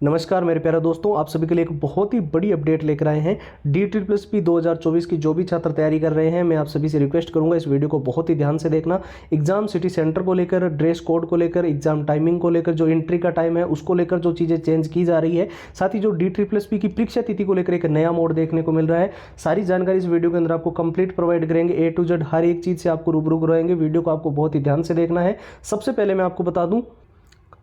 नमस्कार मेरे प्यारे दोस्तों, आप सभी के लिए एक बहुत ही बड़ी अपडेट लेकर आए हैं। DSSSB 2024 की जो भी छात्र तैयारी कर रहे हैं, मैं आप सभी से रिक्वेस्ट करूंगा इस वीडियो को बहुत ही ध्यान से देखना। एग्जाम सिटी सेंटर को लेकर, ड्रेस कोड को लेकर, एग्जाम टाइमिंग को लेकर, जो एंट्री का टाइम है उसको लेकर जो चीज़ें चेंज की जा रही है, साथ ही जो DSSSB की परीक्षा तिथि को लेकर एक नया मोड देखने को मिल रहा है। सारी जानकारी इस वीडियो के अंदर आपको कंप्लीट प्रोवाइड करेंगे। A to Z हर एक चीज़ से आपको रूबरू कराएंगे। वीडियो को आपको बहुत ही ध्यान से देखना है। सबसे पहले मैं आपको बता दूं,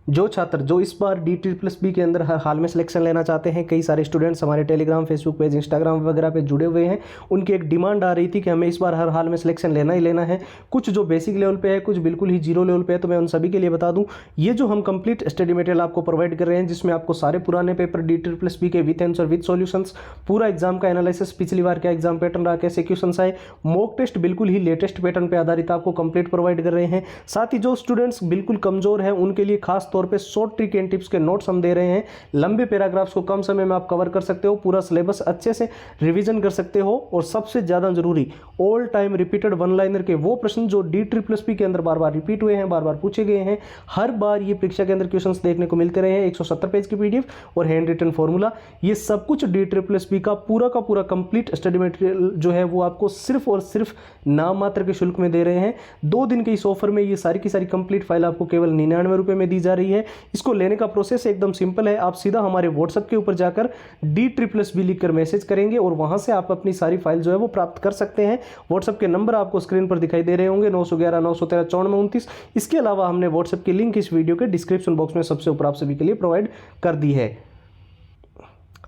जो छात्र जो इस बार DSSSB के अंदर हाल में सिलेक्शन लेना चाहते हैं, कई सारे स्टूडेंट्स हमारे टेलीग्राम, फेसबुक पेज, इंस्टाग्राम वगैरह पे जुड़े हुए हैं। उनकी एक डिमांड आ रही थी कि हमें इस बार हर हाल में सिलेक्शन लेना ही लेना है। कुछ जो बेसिक लेवल पे है, कुछ बिल्कुल ही जीरो लेवल पे है। तो मैं उन सभी के लिए बता दूं, ये जो हम कंप्लीट स्टडी मटेरियल आपको प्रोवाइड कर रहे हैं, जिसमें आपको सारे पुराने पेपर DSSSB के विथ आंसर विथ सॉल्यूशंस, पूरा एग्जाम का एनालिसिस, पिछली बार क्या एग्जाम पैटर्न रहा, कैसे क्वेश्चंस आए, मॉक टेस्ट बिल्कुल ही लेटेस्ट पैटर्न पे आधारित आपको कंप्लीट प्रोवाइड कर रहे हैं। साथ ही जो स्टूडेंट्स बिल्कुल कमजोर हैं, उनके लिए खास तौर पर शॉर्ट ट्रिक एंड टिप्स के नोट्स हम दे रहे हैं। लंबे पैराग्राफ्स को कम समय में आप कवर कर सकते हो, पूरा सिलेबस अच्छे से रिवीजन कर सकते हो, और सबसे ज्यादा जरूरी all time repeated one liner के वो प्रश्न जो DSSSB के अंदर बार बार रिपीट हुए हैं, बार बार पूछे गए हैं, हर बार ये परीक्षा के अंदर क्वेश्चंस देखने को मिलते रहे हैं। 170 पेज की PDF और हैंड रिटन फॉर्मूला, ये सब कुछ DSSSB का पूरा कंप्लीट स्टडी मटेरियल जो है वो आपको सिर्फ और सिर्फ नाम मात्र के शुल्क में दे रहे हैं। 2 दिन के इस ऑफर में ये सारी की सारी कंप्लीट फाइल आपको केवल 99 रुपए में दी जा रही है। इसको लेने का प्रोसेस एकदम सिंपल है। आप सीधा हमारे व्हाट्सएप के ऊपर जाकर DSSSB लिखकर मैसेज करेंगे और वहां से आप अपनी सारी फाइल जो है वो प्राप्त कर सकते हैं। व्हाट्सएप के नंबर आपको स्क्रीन पर दिखाई दे रहे होंगे, 911 913 9429। इसके अलावा हमने व्हाट्सएप की लिंक इस वीडियो के डिस्क्रिप्शन बॉक्स में सबसे ऊपर आप सभी के लिए प्रोवाइड कर दी है।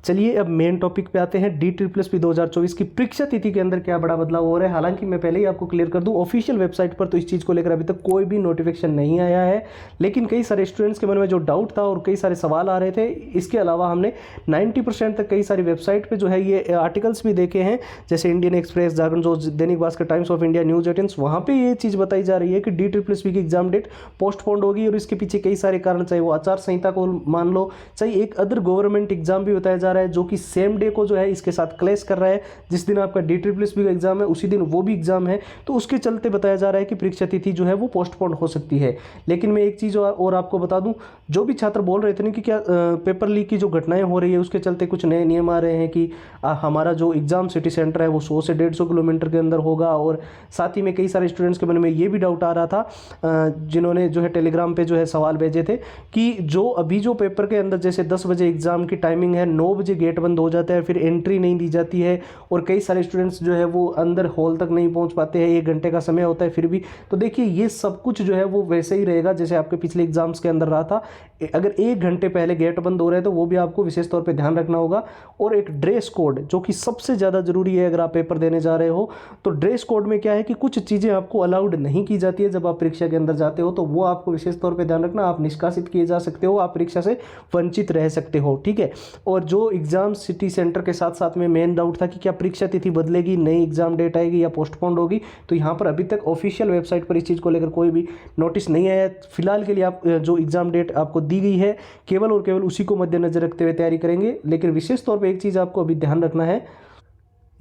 चलिए अब मेन टॉपिक पे आते हैं। DSSSB 2024 की परीक्षा तिथि के अंदर क्या बड़ा बदलाव हो रहा है। हालांकि मैं पहले ही आपको क्लियर कर दूं, ऑफिशियल वेबसाइट पर तो इस चीज़ को लेकर अभी तक कोई भी नोटिफिकेशन नहीं आया है, लेकिन कई सारे स्टूडेंट्स के मन में जो डाउट था और कई सारे सवाल आ रहे थे, इसके अलावा हमने 90% तक कई सारी वेबसाइट पर जो है ये आर्टिकल्स भी देखे हैं, जैसे इंडियन एक्सप्रेस, जागरण जोश, Dainik Bhaskar, times of India, news 18। वहाँ पर ये चीज़ बताई जा रही है कि DSSSB की एग्जाम डेट पोस्टपोन्ड होगी, और इसके पीछे कई सारे कारण, चाहे वो आचार संहिता को मान लो, चाहे एक अदर गवर्नमेंट एग्जाम भी बताया जा रहा है जो कि सेम डे को जो है इसके साथ क्लैश कर रहा है। जिस दिन आपका DSSSB का एग्जाम है उसी दिन वो भी एग्जाम है, तो उसके चलते बताया जा रहा है कि परीक्षा तिथि जो है वो पोस्टपोन हो सकती है। लेकिन मैं एक चीज़ और आपको बता दूं, जो भी छात्र बोल रहे थे ना कि क्या पेपर लीक की जो घटनाएं हो रही है उसके चलते कुछ नए नियम आ रहे हैं कि हमारा जो एग्जाम सिटी सेंटर है वो 100 से 150 किलोमीटर के अंदर होगा। और साथ ही में कई सारे स्टूडेंट्स के मन में ये भी डाउट आ रहा था, जिन्होंने जो है टेलीग्राम पे जो है सवाल भेजे थे, कि जो अभी जो पेपर के अंदर जैसे 10 बजे एग्जाम की टाइमिंग है, 9 बजे गेट बंद हो जाता है, फिर एंट्री नहीं दी जाती है, और कई सारे स्टूडेंट्स जो है वो अंदर हॉल तक नहीं पहुंच पाते हैं, 1 घंटे का समय होता है फिर भी। तो देखिए ये सब कुछ जो है वो वैसे ही रहेगा जैसे आपके पिछले एग्जाम्स के अंदर रहा था। अगर 1 घंटे पहले गेट बंद हो रहा है तो वो भी आपको विशेष तौर पे ध्यान रखना होगा। और एक ड्रेस कोड जो कि सबसे ज़्यादा जरूरी है अगर आप पेपर देने जा रहे हो, तो ड्रेस कोड में क्या है कि कुछ चीज़ें आपको अलाउड नहीं की जाती है जब आप परीक्षा के अंदर जाते हो, तो वो आपको विशेष तौर पर ध्यान रखना। आप निष्कासित किए जा सकते हो, आप परीक्षा से वंचित रह सकते हो, ठीक है। और जो एग्जाम सिटी सेंटर के साथ साथ में मेन डाउट था कि क्या परीक्षा तिथि बदलेगी, नई एग्जाम डेट आएगी या पोस्टपोन्ड होगी, तो यहाँ पर अभी तक ऑफिशियल वेबसाइट पर इस चीज़ को लेकर कोई भी नोटिस नहीं आया। फिलहाल के लिए आप जो एग्जाम डेट आपको दी गई है केवल और केवल उसी को मद्देनजर रखते हुए तैयारी करेंगे। लेकिन विशेष तौर पर एक चीज़ आपको अभी ध्यान रखना है,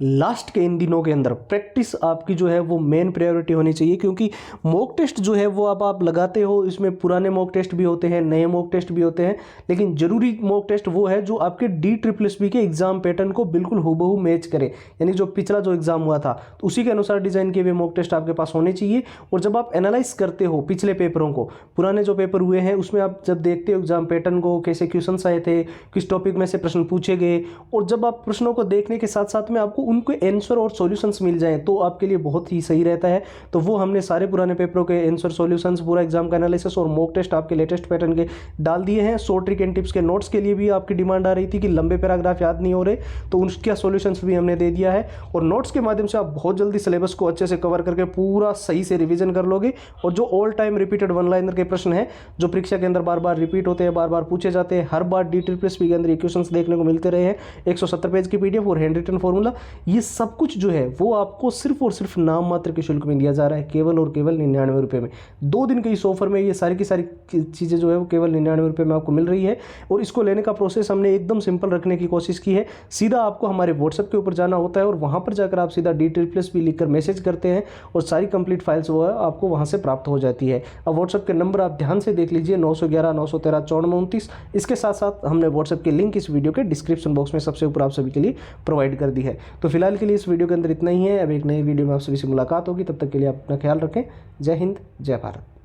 लास्ट के इन दिनों के अंदर प्रैक्टिस आपकी जो है वो मेन प्रायोरिटी होनी चाहिए, क्योंकि मॉक टेस्ट जो है वो आप लगाते हो, इसमें पुराने मॉक टेस्ट भी होते हैं, नए मॉक टेस्ट भी होते हैं, लेकिन जरूरी मॉक टेस्ट वो है जो आपके DSSSB के एग्जाम पैटर्न को बिल्कुल हूबहू मैच करे, यानी जो पिछला जो एग्जाम हुआ था तो उसी के अनुसार डिजाइन किए हुए मॉक टेस्ट आपके पास होने चाहिए। और जब आप एनालाइज करते हो पिछले पेपरों को, पुराने जो पेपर हुए हैं उसमें आप जब देखते हो एग्जाम पैटर्न को, कैसे क्वेश्चन आए थे, किस टॉपिक में से प्रश्न पूछे गए, और जब आप प्रश्नों को देखने के साथ साथ में आपको उनको आंसर और सॉल्यूशंस मिल जाएं तो आपके लिए बहुत ही सही रहता है। तो वो हमने सारे पुराने पेपरों के आंसर, सॉल्यूशंस, पूरा एग्जाम का एनालिसिस और मॉक टेस्ट आपके लेटेस्ट पैटर्न के डाल दिए हैं। शॉर्ट ट्रिक एंड टिप्स के नोट्स के लिए भी आपकी डिमांड आ रही थी कि लंबे पैराग्राफ याद नहीं हो रहे, तो उसका सॉल्यूशंस भी हमने दे दिया है। और नोट्स के माध्यम से आप बहुत जल्दी सिलेबस को अच्छे से कवर करके पूरा सही से रिविजन कर लोगे। और जो all time repeated one liner के प्रश्न हैं जो परीक्षा के अंदर बार बार रिपीट होते हैं, बार बार पूछे जाते हैं, हर बार DSSSB के अंदर क्वेश्चन देखने को मिलते रहे हैं, 170 पेज की PDF और हैंड रिटन फॉर्मूला, ये सब कुछ जो है वो आपको सिर्फ और सिर्फ नाम मात्र के शुल्क में दिया जा रहा है, केवल और केवल 99 रुपये में। 2 दिन के इस ऑफर में ये सारी की सारी चीज़ें जो है वो केवल 99 रुपये में आपको मिल रही है। और इसको लेने का प्रोसेस हमने एकदम सिंपल रखने की कोशिश की है। सीधा आपको हमारे व्हाट्सएप के ऊपर जाना होता है और वहाँ पर जाकर आप सीधा DPP लिखकर मैसेज करते हैं और सारी कंप्लीट फाइल्स वो आपको वहाँ से प्राप्त हो जाती है। अब व्हाट्सएप के नंबर आप ध्यान से देख लीजिए, 911 913 9429। इसके साथ साथ हमने व्हाट्सएप के लिंक इस वीडियो के डिस्क्रिप्शन बॉक्स में सबसे ऊपर आप सभी के लिए प्रोवाइड कर दी है। तो फिलहाल के लिए इस वीडियो के अंदर इतना ही है। अब एक नई वीडियो में आप सभी से मुलाकात होगी, तब तक के लिए आप अपना ख्याल रखें। जय हिंद, जय भारत।